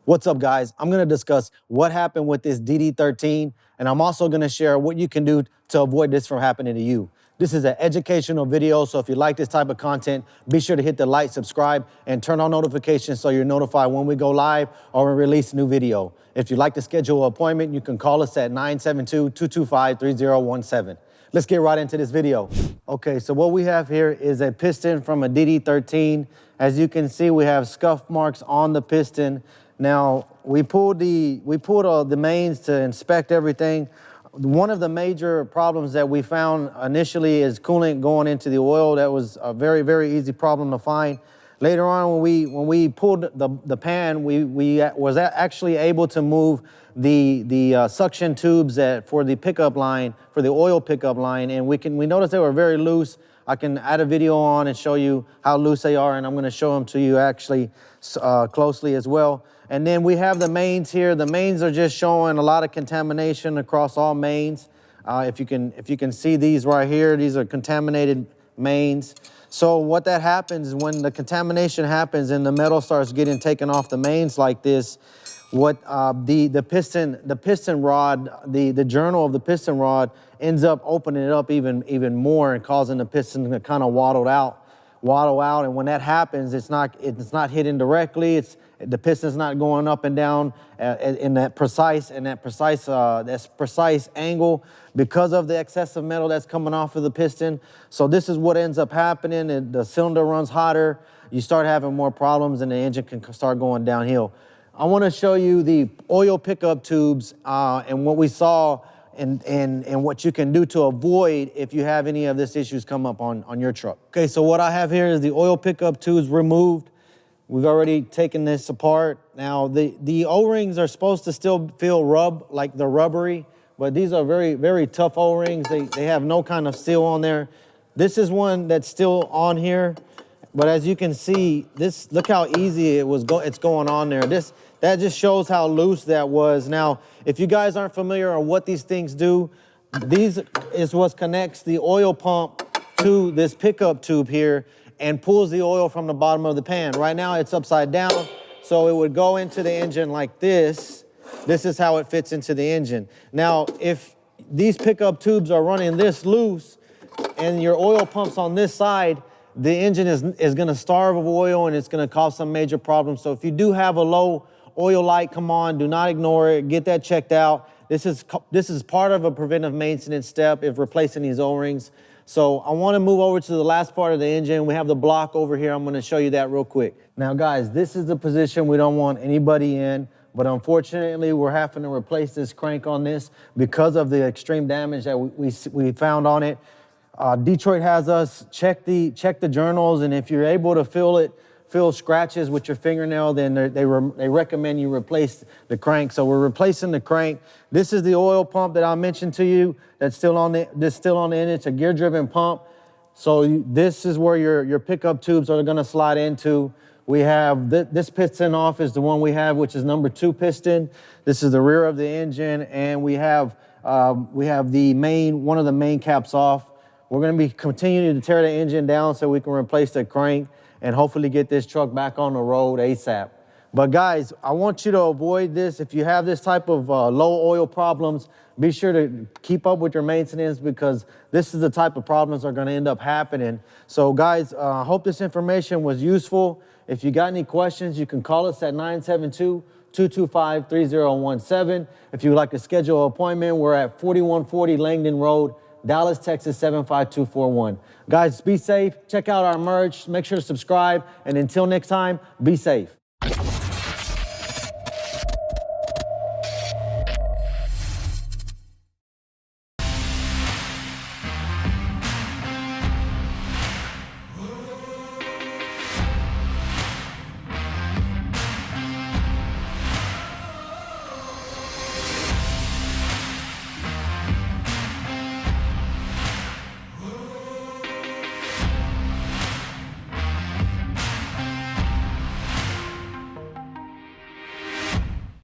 What's up, guys? I'm going to discuss what happened with this DD13, and I'm also going to share what you can do to avoid this from happening to you. This is an educational video, so if you like this type of content, be sure to hit the like, subscribe, and turn on notifications so you're notified when we go live or we release a new video. If you'd like to schedule an appointment, you can call us at 972-225-3017. Let's get right into this video. Okay, so what we have here is a piston from a DD13. As you can see, we have scuff marks on the piston. Now, we pulled the mains to inspect everything. One of the major problems that we found initially is coolant going into the oil. That was a very, very easy problem to find. Later on, when we pulled the pan, we was actually able to move the suction tubes for the pickup line, for the oil pickup line, and we noticed they were very loose. I can add a video on and show you how loose they are, and I'm going to show them to you actually closely as well. And then we have the mains here. The mains are just showing a lot of contamination across all mains. If you can see these right here, these are contaminated mains. So what that happens when the contamination happens and the metal starts getting taken off the mains like this, what the piston rod, the journal of the piston rod ends up opening it up even more and causing the piston to kind of waddle out. And when that happens, it's not hitting directly. The piston's not going up and down in that precise angle because of the excessive metal that's coming off of the piston. So this is what ends up happening, and the cylinder runs hotter. You start having more problems, and the engine can start going downhill. I want to show you the oil pickup tubes and what we saw and what you can do to avoid if you have any of this issues come up on your truck. Okay, so what I have here is the oil pickup tubes removed. We've already taken this apart. Now, the O-rings are supposed to still feel like they're rubbery, but these are very, very tough O-rings. They have no kind of seal on there. This is one that's still on here, but as you can see, look how easy it's going on there. That just shows how loose that was. Now, if you guys aren't familiar on what these things do, these is what connects the oil pump to this pickup tube here and pulls the oil from the bottom of the pan. Right now it's upside down, so it would go into the engine like this. This is how it fits into the engine. Now, if these pickup tubes are running this loose and your oil pump's on this side, the engine is gonna starve of oil and it's gonna cause some major problems. So if you do have a low oil light come on, do not ignore it, get that checked out. This is part of a preventive maintenance step if replacing these O-rings. So I want to move over to the last part of the engine. We have the block over here. I'm going to show you that real quick. Now, guys, this is the position we don't want anybody in, but unfortunately, we're having to replace this crank on this because of the extreme damage that we found on it. Detroit has us check the journals, and if you're able to feel scratches with your fingernail, then they recommend you replace the crank. So we're replacing the crank. This is the oil pump that I mentioned to you that's still on the end. It's a gear-driven pump. So this is where your pickup tubes are gonna slide into. We have this piston off is the one we have, which is number 2 piston. This is the rear of the engine, and we have one of the main caps off. We're gonna be continuing to tear the engine down so we can replace the crank and hopefully get this truck back on the road ASAP. But guys, I want you to avoid this. If you have this type of low oil problems, be sure to keep up with your maintenance because this is the type of problems that are gonna end up happening. So guys, I hope this information was useful. If you got any questions, you can call us at 972-225-3017. If you would like to schedule an appointment, we're at 4140 Langdon Road, Dallas, Texas, 75241. Guys, be safe. Check out our merch. Make sure to subscribe. And until next time, be safe.